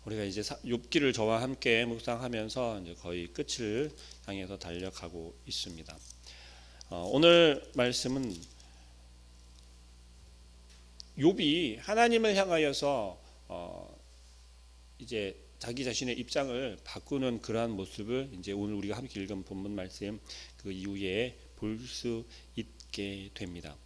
우리가 이제 욥기를 저와 함께 묵상하면서 이제 거의 끝을 향해서 달려가고 있습니다. 오늘 말씀은 욥이 하나님을 향하여서 이제 자기 자신의 입장을 바꾸는 그러한 모습을 이제 오늘 우리가 함께 읽은 본문 말씀 그 이후에 볼 수 있게 됩니다.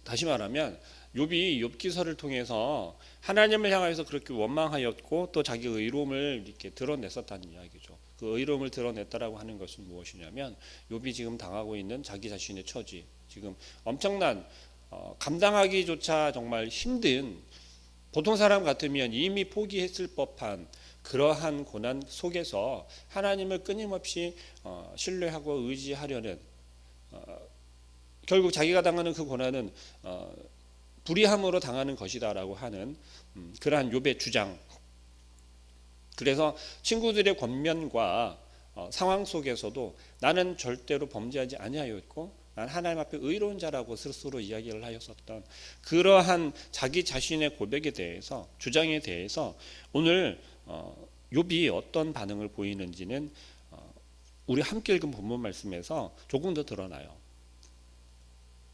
다시 말하면 욥이 욥기서를 통해서 하나님을 향해서 그렇게 원망하였고 또 자기 의로움을 이렇게 드러냈었다는 이야기죠. 그 의로움을 드러냈다라고 하는 것은 무엇이냐면 욥이 지금 당하고 있는 자기 자신의 처지, 지금 엄청난 감당하기조차 정말 힘든, 보통 사람 같으면 이미 포기했을 법한 그러한 고난 속에서 하나님을 끊임없이 신뢰하고 의지하려는, 결국 자기가 당하는 그 고난은 불의함으로 당하는 것이다라고 하는 그러한 욥의 주장. 그래서 친구들의 권면과 상황 속에서도 나는 절대로 범죄하지 아니하였고 난 하나님 앞에 의로운 자라고 스스로 이야기를 하였었던 그러한 자기 자신의 고백에 대해서, 주장에 대해서 오늘 욥이 어떤 반응을 보이는지는 우리 함께 읽은 본문 말씀에서 조금 더 드러나요.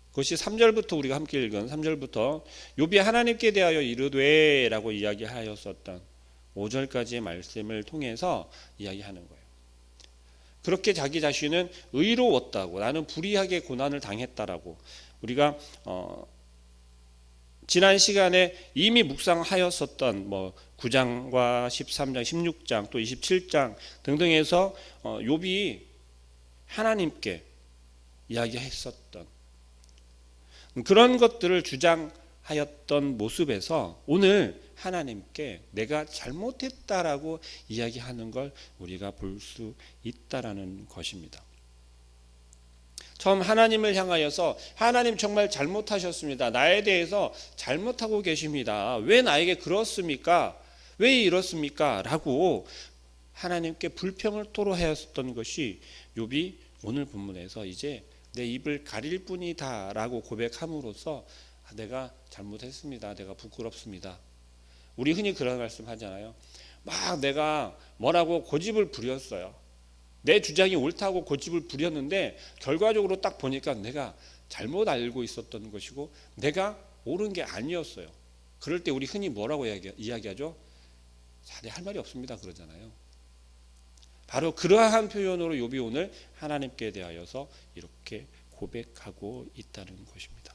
그것이 3절부터 우리가 함께 읽은 3절부터 욥이 하나님께 대하여 이르되 라고 이야기하였었던 5절까지의 말씀을 통해서 이야기하는 거예요. 그렇게 자기 자신은 의로웠다고, 나는 불의하게 고난을 당했다라고 우리가 지난 시간에 이미 묵상하였었던 9장과 13장, 16장 또 27장 등등에서 욥이 하나님께 이야기했었던 그런 것들을 주장하였던 모습에서 오늘 하나님께 내가 잘못했다라고 이야기하는 걸 우리가 볼 수 있다라는 것입니다. 처음 하나님을 향하여서 하나님 정말 잘못하셨습니다. 나에 대해서 잘못하고 계십니다. 왜 나에게 그렇습니까? 왜 이렇습니까? 라고 하나님께 불평을 토로하였던 것이 욥이 오늘 본문에서 이제 내 입을 가릴 뿐이다 라고 고백함으로써 내가 잘못했습니다. 내가 부끄럽습니다. 우리 흔히 그런 말씀 하잖아요. 막 내가 뭐라고 고집을 부렸어요. 내 주장이 옳다고 고집을 부렸는데 결과적으로 딱 보니까 내가 잘못 알고 있었던 것이고 내가 옳은 게 아니었어요. 그럴 때 우리 흔히 뭐라고 이야기하죠? 자네 할 말이 없습니다 그러잖아요. 바로 그러한 표현으로 욥이 오늘 하나님께 대하여서 이렇게 고백하고 있다는 것입니다.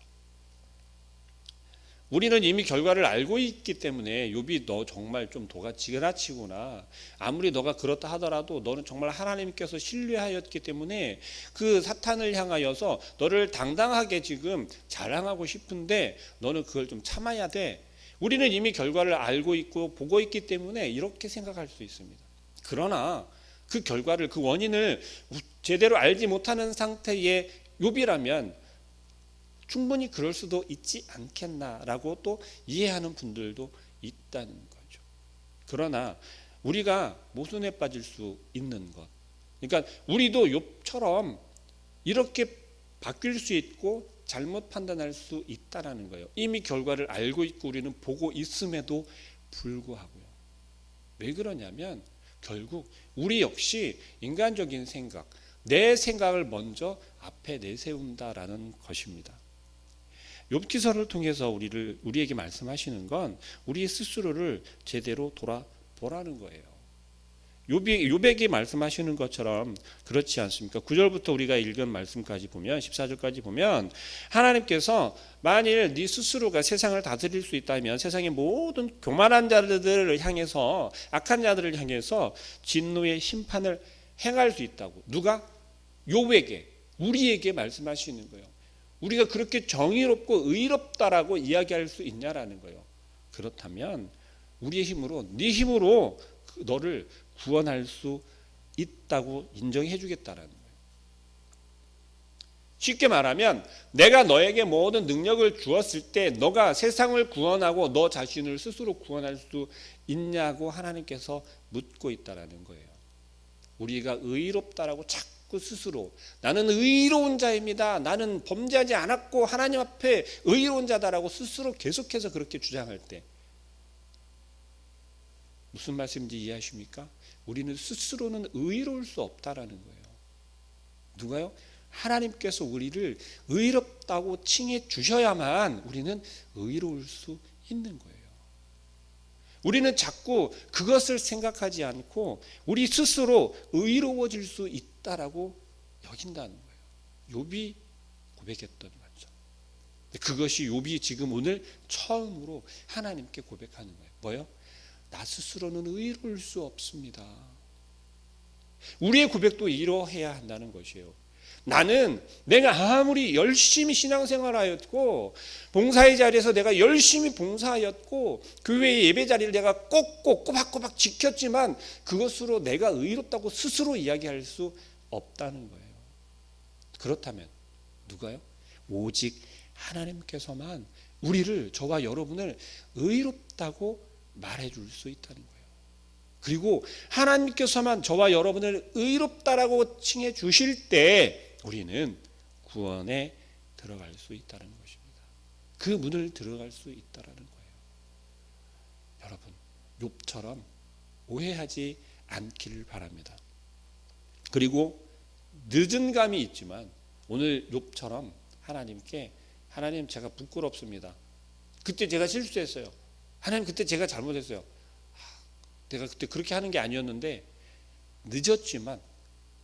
우리는 이미 결과를 알고 있기 때문에 욥이 너 정말 좀 도가 지나치구나. 아무리 너가 그렇다 하더라도 너는 정말 하나님께서 신뢰하였기 때문에 그 사탄을 향하여서 너를 당당하게 지금 자랑하고 싶은데 너는 그걸 좀 참아야 돼. 우리는 이미 결과를 알고 있고 보고 있기 때문에 이렇게 생각할 수 있습니다. 그러나 그 결과를, 그 원인을 제대로 알지 못하는 상태의 욥이라면 충분히 그럴 수도 있지 않겠나라고 또 이해하는 분들도 있다는 거죠. 그러나 우리가 모순에 빠질 수 있는 것, 그러니까 우리도 욥처럼 이렇게 바뀔 수 있고 잘못 판단할 수 있다라는 거예요. 이미 결과를 알고 있고 우리는 보고 있음에도 불구하고요. 왜 그러냐면 결국 우리 역시 인간적인 생각, 내 생각을 먼저 앞에 내세운다라는 것입니다. 욥기서를 통해서 우리에게 말씀하시는 건 우리 스스로를 제대로 돌아보라는 거예요. 욥에게 말씀하시는 것처럼 그렇지 않습니까? 9절부터 우리가 읽은 말씀까지 보면 14절까지 보면 하나님께서 만일 네 스스로가 세상을 다스릴 수 있다면 세상의 모든 교만한 자들을 향해서, 악한 자들을 향해서 진노의 심판을 행할 수 있다고. 누가? 욥에게, 우리에게 말씀하시는 거예요. 우리가 그렇게 정의롭고 의롭다라고 이야기할 수 있냐라는 거예요. 그렇다면 우리의 힘으로, 네 힘으로 너를 구원할 수 있다고 인정해 주겠다라는 거예요. 쉽게 말하면 내가 너에게 모든 능력을 주었을 때 너가 세상을 구원하고 너 자신을 스스로 구원할 수 있냐고 하나님께서 묻고 있다라는 거예요. 우리가 의롭다라고 자꾸 스스로 나는 의로운 자입니다. 나는 범죄하지 않았고 하나님 앞에 의로운 자다라고 스스로 계속해서 그렇게 주장할 때 무슨 말씀인지 이해하십니까? 우리는 스스로는 의로울 수 없다라는 거예요. 누가요? 하나님께서 우리를 의롭다고 칭해 주셔야만 우리는 의로울 수 있는 거예요. 우리는 자꾸 그것을 생각하지 않고 우리 스스로 의로워질 수 있다라고 여긴다는 거예요. 욥이 고백했던 거죠. 그것이 욥이 지금 오늘 처음으로 하나님께 고백하는 거예요. 뭐요? 나 스스로는 의로울 수 없습니다. 우리의 고백도 이러해야 한다는 것이에요. 나는 내가 아무리 열심히 신앙생활하였고 봉사의 자리에서 내가 열심히 봉사하였고 교회의 예배 자리를 내가 꼭꼭 꼬박꼬박 지켰지만 그것으로 내가 의롭다고 스스로 이야기할 수 없다는 거예요. 그렇다면 누가요? 오직 하나님께서만 우리를, 저와 여러분을 의롭다고 말해줄 수 있다는 거예요. 그리고 하나님께서만 저와 여러분을 의롭다라고 칭해 주실 때 우리는 구원에 들어갈 수 있다는 것입니다. 그 문을 들어갈 수 있다는 거예요. 여러분, 욥처럼 오해하지 않기를 바랍니다. 그리고 늦은 감이 있지만 오늘 욥처럼 하나님께, 하나님 제가 부끄럽습니다. 그때 제가 실수했어요. 하나님 그때 제가 잘못했어요. 내가 그때 그렇게 하는 게 아니었는데 늦었지만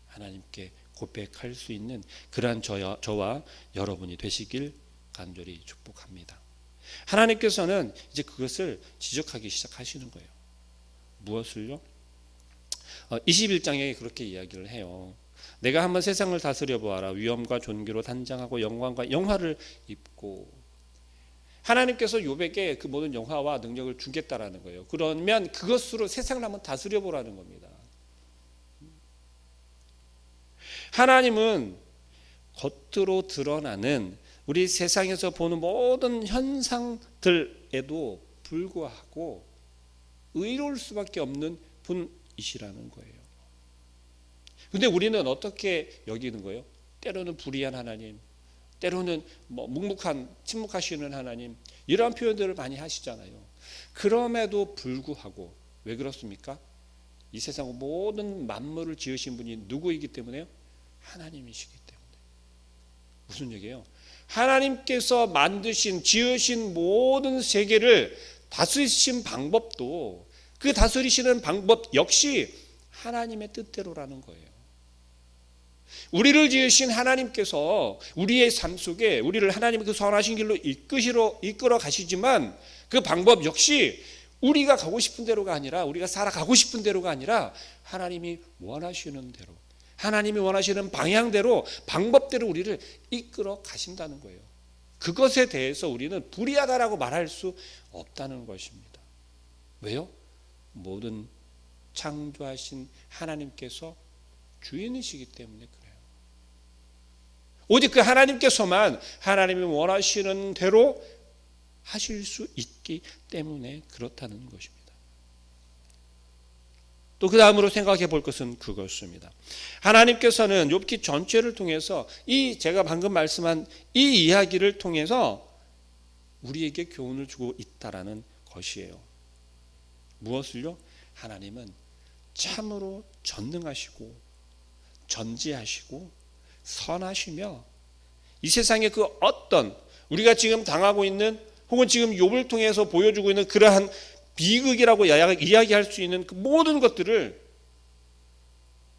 하나님께 고백할 수 있는 그러한 저와 여러분이 되시길 간절히 축복합니다. 하나님께서는 이제 그것을 지적하기 시작하시는 거예요. 무엇을요? 21장에 그렇게 이야기를 해요. 내가 한번 세상을 다스려 보아라. 위엄과 존귀로 단장하고 영광과 영화를 입고. 하나님께서 욥에게 그 모든 영화와 능력을 주겠다라는 거예요. 그러면 그것으로 세상을 한번 다스려 보라는 겁니다. 하나님은 겉으로 드러나는 우리 세상에서 보는 모든 현상들에도 불구하고 의로울 수밖에 없는 분이시라는 거예요. 근데 우리는 어떻게 여기는 거예요? 때로는 불의한 하나님, 때로는 묵묵한, 침묵하시는 하나님, 이러한 표현들을 많이 하시잖아요. 그럼에도 불구하고 왜 그렇습니까? 이 세상 모든 만물을 지으신 분이 누구이기 때문에요? 하나님이시기 때문에. 무슨 얘기예요? 하나님께서 만드신, 지으신 모든 세계를 다스리신 방법도, 그 다스리시는 방법 역시 하나님의 뜻대로라는 거예요. 우리를 지으신 하나님께서 우리의 삶 속에 우리를 하나님의 그 선하신 길로 이끌어 가시지만 그 방법 역시 우리가 가고 싶은 대로가 아니라, 우리가 살아가고 싶은 대로가 아니라 하나님이 원하시는 대로, 하나님이 원하시는 방향대로, 방법대로 우리를 이끌어 가신다는 거예요. 그것에 대해서 우리는 불의하다라고 말할 수 없다는 것입니다. 왜요? 모든 창조하신 하나님께서 주인이시기 때문에 그래요. 오직 그 하나님께서만 하나님이 원하시는 대로 하실 수 있기 때문에 그렇다는 것입니다. 또 그 다음으로 생각해 볼 것은 그것입니다. 하나님께서는 욥기 전체를 통해서 이 제가 방금 말씀한 이 이야기를 통해서 우리에게 교훈을 주고 있다라는 것이에요. 무엇을요? 하나님은 참으로 전능하시고 전지하시고 선하시며 이 세상의 그 어떤 우리가 지금 당하고 있는 혹은 지금 욥을 통해서 보여주고 있는 그러한 비극이라고 이야기할 수 있는 그 모든 것들을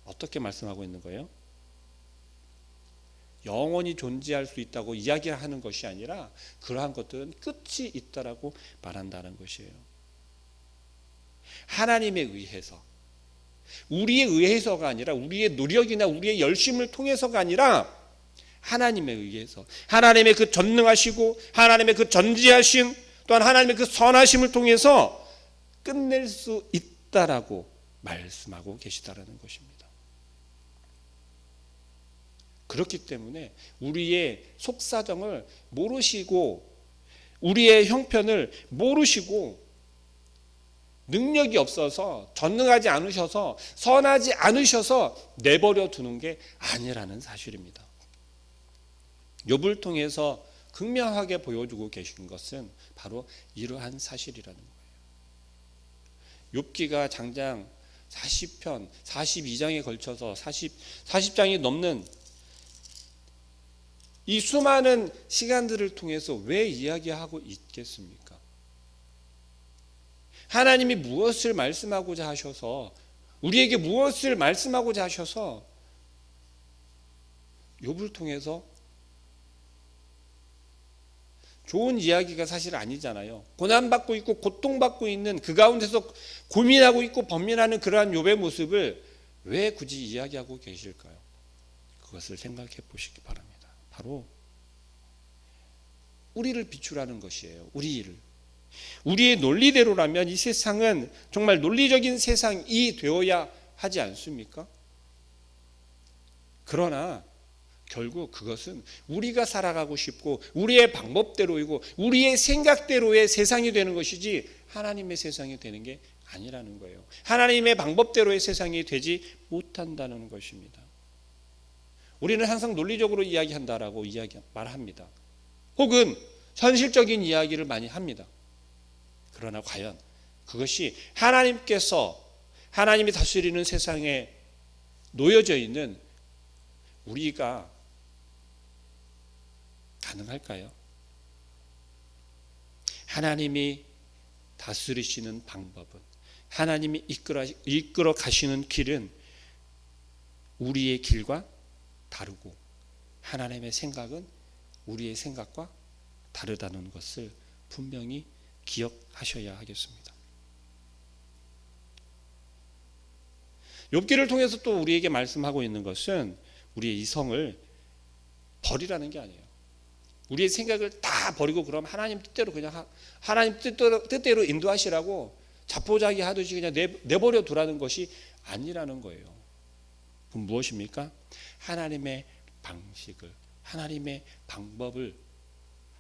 어떻게 말씀하고 있는 거예요? 영원히 존재할 수 있다고 이야기하는 것이 아니라 그러한 것들은 끝이 있다라고 말한다는 것이에요. 하나님에 의해서, 우리에 의해서가 아니라, 우리의 노력이나 우리의 열심을 통해서가 아니라 하나님에 의해서, 하나님의 그 전능하시고 하나님의 그 전지하신, 또한 하나님의 그 선하심을 통해서 끝낼 수 있다라고 말씀하고 계시다라는 것입니다. 그렇기 때문에 우리의 속사정을 모르시고, 우리의 형편을 모르시고, 능력이 없어서, 전능하지 않으셔서, 선하지 않으셔서 내버려 두는 게 아니라는 사실입니다. 욥을 통해서 극명하게 보여주고 계신 것은 바로 이러한 사실이라는 거예요. 욥기가 장장 40편, 42장에 걸쳐서 40장이 넘는 이 수많은 시간들을 통해서 왜 이야기하고 있겠습니까? 하나님이 무엇을 말씀하고자 하셔서, 우리에게 무엇을 말씀하고자 하셔서 욥을 통해서 좋은 이야기가 사실 아니잖아요. 고난받고 있고 고통받고 있는 그 가운데서 고민하고 있고 번민하는 그러한 욥의 모습을 왜 굳이 이야기하고 계실까요? 그것을 생각해 보시기 바랍니다. 바로 우리를 비추라는 것이에요. 우리의 논리대로라면 이 세상은 정말 논리적인 세상이 되어야 하지 않습니까? 그러나 결국 그것은 우리가 살아가고 싶고 우리의 방법대로이고 우리의 생각대로의 세상이 되는 것이지 하나님의 세상이 되는 게 아니라는 거예요. 하나님의 방법대로의 세상이 되지 못한다는 것입니다. 우리는 항상 논리적으로 이야기한다라고 말합니다. 혹은 현실적인 이야기를 많이 합니다. 그러나 과연 그것이 하나님이 다스리는 세상에 놓여져 있는 우리가 가능할까요? 하나님이 다스리시는 방법은, 하나님이 이끌어 가시는 길은 우리의 길과 다르고 하나님의 생각은 우리의 생각과 다르다는 것을 분명히 기억하셔야 하겠습니다. 욥기를 통해서 또 우리에게 말씀하고 있는 것은 우리의 이성을 버리라는 게 아니에요. 우리의 생각을 다 버리고 그럼 하나님 뜻대로 그냥 하나님 뜻대로 인도하시라고 자포자기 하듯이 그냥 내버려 두라는 것이 아니라는 거예요. 그럼 무엇입니까? 하나님의 방식을, 하나님의 방법을,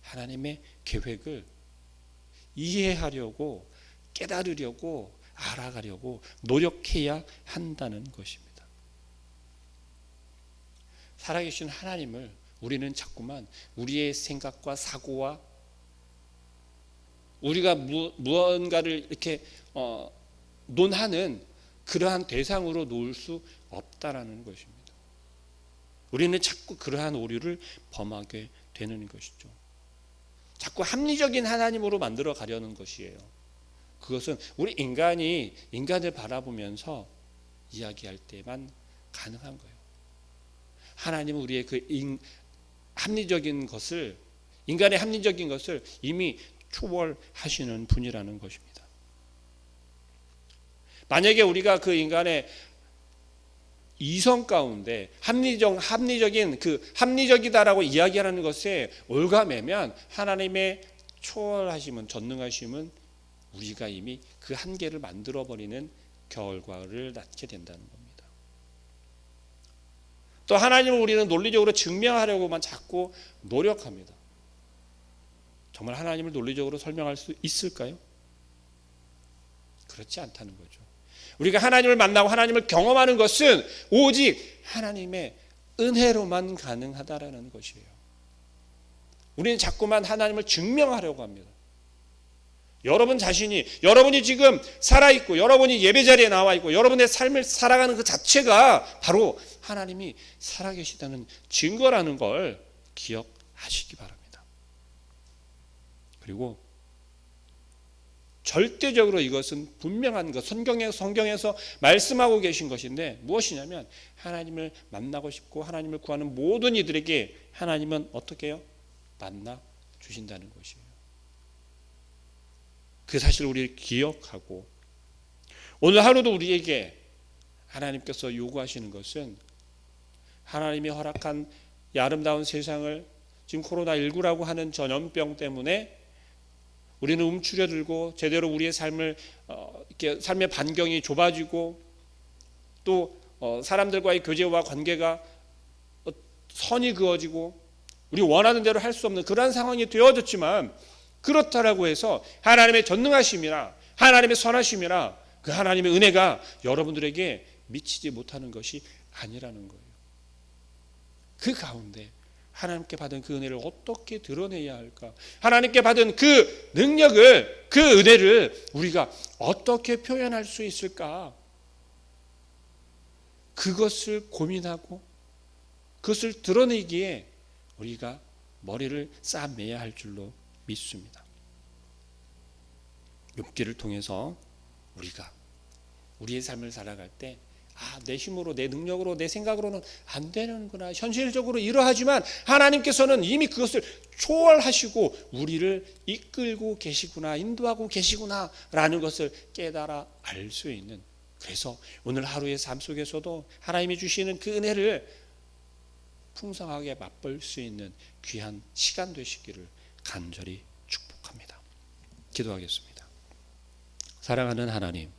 하나님의 계획을 이해하려고, 깨달으려고, 알아가려고 노력해야 한다는 것입니다. 살아계신 하나님을 우리는 자꾸만 우리의 생각과 사고와 우리가 무언가를 이렇게 논하는 그러한 대상으로 놓을 수 없다라는 것입니다. 우리는 자꾸 그러한 오류를 범하게 되는 것이죠. 자꾸 합리적인 하나님으로 만들어 가려는 것이에요. 그것은 우리 인간을 바라보면서 이야기할 때만 가능한 거예요. 하나님은 우리의 합리적인 것을, 인간의 합리적인 것을 이미 초월하시는 분이라는 것입니다. 만약에 우리가 그 인간의 이성 가운데 합리적이다라고 이야기하는 것에 올가매면 하나님의 초월하심은, 전능하심은 우리가 이미 그 한계를 만들어버리는 결과를 낳게 된다는 겁니다. 또 하나님을 우리는 논리적으로 증명하려고만 자꾸 노력합니다. 정말 하나님을 논리적으로 설명할 수 있을까요? 그렇지 않다는 거죠. 우리가 하나님을 만나고 하나님을 경험하는 것은 오직 하나님의 은혜로만 가능하다라는 것이에요. 우리는 자꾸만 하나님을 증명하려고 합니다. 여러분이 지금 살아있고 여러분이 예배자리에 나와 있고 여러분의 삶을 살아가는 그 자체가 바로 하나님이 살아계시다는 증거라는 걸 기억하시기 바랍니다. 그리고 절대적으로 이것은 분명한 것, 성경에서 말씀하고 계신 것인데 무엇이냐면 하나님을 만나고 싶고 하나님을 구하는 모든 이들에게 하나님은 어떻게 해요? 만나 주신다는 것이에요. 그 사실을 우리 기억하고 오늘 하루도 우리에게 하나님께서 요구하시는 것은 하나님이 허락한 이 아름다운 세상을 지금 코로나19라고 하는 전염병 때문에 우리는 움츠려들고 제대로 우리의 삶을 이렇게 삶의 반경이 좁아지고 또 사람들과의 교제와 관계가 선이 그어지고 우리 원하는 대로 할 수 없는 그러한 상황이 되어졌지만 그렇다라고 해서 하나님의 전능하심이나 하나님의 선하심이나 그 하나님의 은혜가 여러분들에게 미치지 못하는 것이 아니라는 거예요. 그 가운데 하나님께 받은 그 은혜를 어떻게 드러내야 할까? 하나님께 받은 그 능력을, 그 은혜를 우리가 어떻게 표현할 수 있을까? 그것을 고민하고 그것을 드러내기에 우리가 머리를 싸매야 할 줄로 믿습니다. 욥기를 통해서 우리가 우리의 삶을 살아갈 때 내 힘으로, 내 능력으로, 내 생각으로는 안 되는구나. 현실적으로 이러하지만 하나님께서는 이미 그것을 초월하시고 우리를 이끌고 계시구나, 인도하고 계시구나 라는 것을 깨달아 알 수 있는, 그래서 오늘 하루의 삶 속에서도 하나님이 주시는 그 은혜를 풍성하게 맛볼 수 있는 귀한 시간 되시기를 간절히 축복합니다. 기도하겠습니다. 사랑하는 하나님,